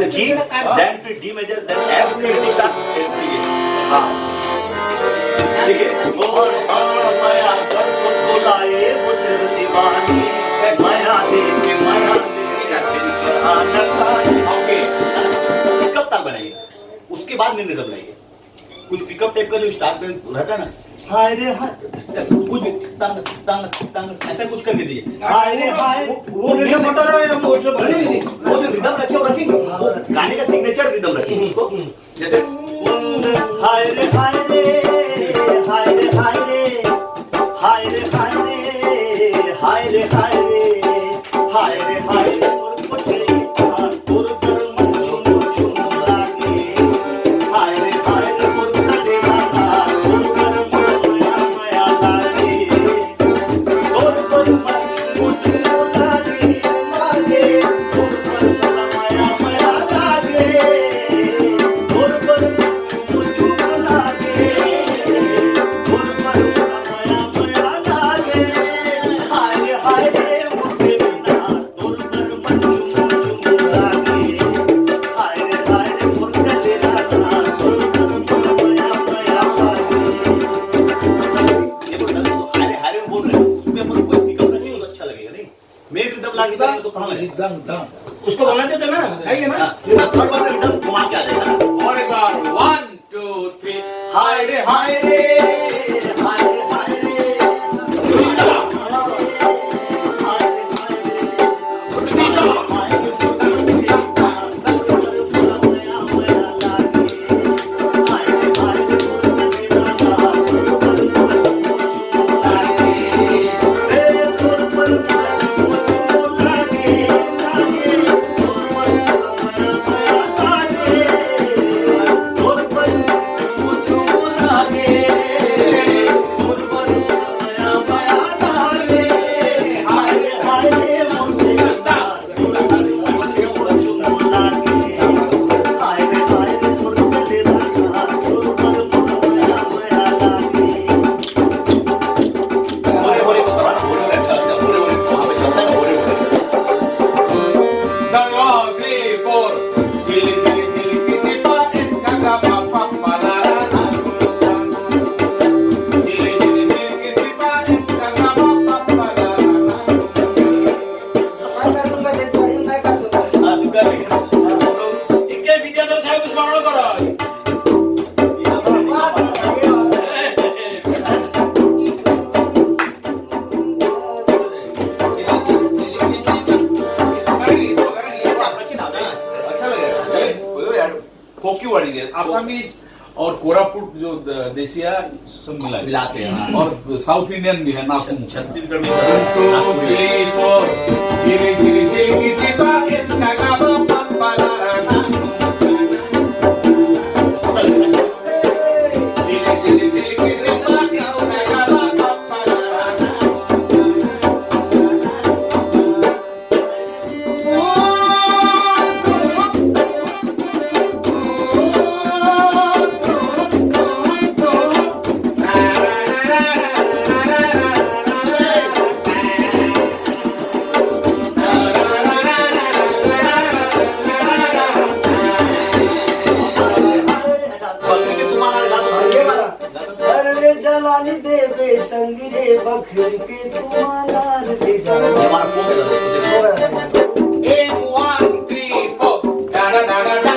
G, then फिर D major, then F फिर D sharp, हाँ देखिए और माया कर को बुलाए वो तेरे दीवानी माया देके ओके कब तक बनाइए उसके बाद में रिदम लाइए कुछ पिकअप टाइप का जो स्टार्ट में रहता है ना हाय रे हाय कुछ भी तंग तंग तंग ऐसा कुछ करके दीजिए हाय रे हाय वो रिदम बता रहा है हम वो जो रिदम रखिए और रखेंगे वो गाने का सिग्नेचर रिदम रखेंगे उसको जैसे हाय रे हाय रे हाय रे हाय रे हाय रे हाय रे हाय रे हाय रे हाय रे हाय रे मोर कुछ तोर पर मन चुम चुम लागे हाय रे मोर कटे लागा तोर पर माया माया लागे तोर पर मन चुम चुम लागे लागे तोर पर माया माया लागे तोर पर चुम चुम लागे तोर पर माया माया लागे हाय रे मुझे बिना तोर पर मन चुम चुम लागे हाय रे मोर कटे लागा तोर पर माया माया लागे ये तो हाय रे बोल रहे हैं उसके ऊपर कोई पिकअप रखेंगे तो अच्छा लगेगा नहीं मेन रिदम लाके करेंगे तो कहां है दम उसको बोलने देते ना है ना थर्ड बार रिदम घुमा के आ जाएगा ना और एक बार 1 2 3 हाय रे हाय रे हाय रे हाय रे आसामीज और कोरापुट जो देसिया सब मिलाते हैं और साउथ इंडियन भी है नाकू छत्तीसगढ़ में जलानी देवे संग रे बखर के तुम्हारा रे जाना ये हमारा फोक है उसको देखो 1 3 4 डा डा डा डा डा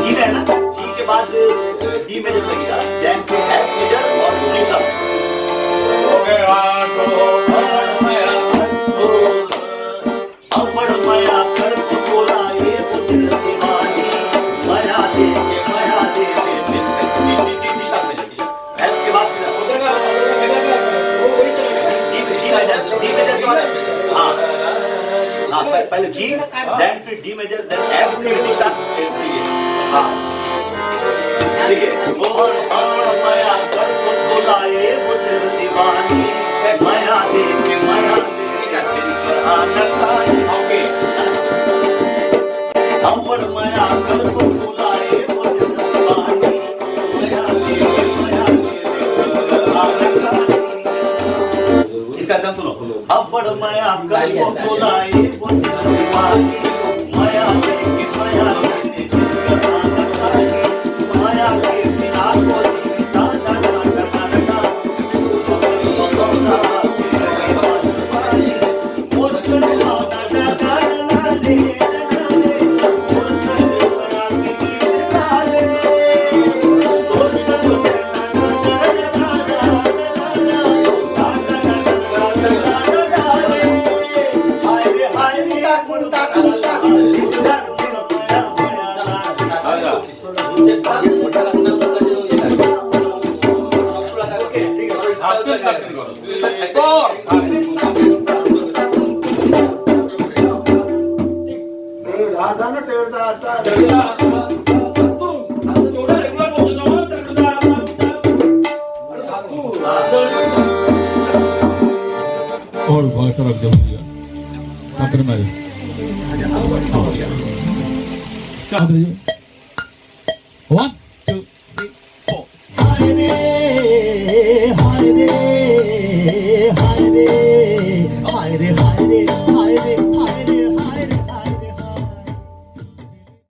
जी है ना जी के बाद डी मेजर लगेगा देन फिर एफ मेजर और जी शार्प अमर माया कर को बोलाए वो दिल दीवानी माया दे जी शार्प मेजर एफ के बाद उधर का वो वही चलेगा डी मेजर के बाद हाँ पहले जी देन फिर डी मेजर देन एफ फिर डी शार्प हाँ ठीक है मोहन माया कर को बुलाए वो दिल दीवानी माया देके आनकानी ओके अवड़ माया कर को बुलाए वो दिल दीवानी माया देके आनकानी इसका एकदम सुनो अवड़ माया कर को बुलाए वो दिल दीवानी माया देके माया के बिना कोई दादा दादा दादा राधानं तेवढा आता और बहुत तरफ जम दिया अपने मारे क्या वन टू थ्री फोर हाय रे हाय रे हाय रे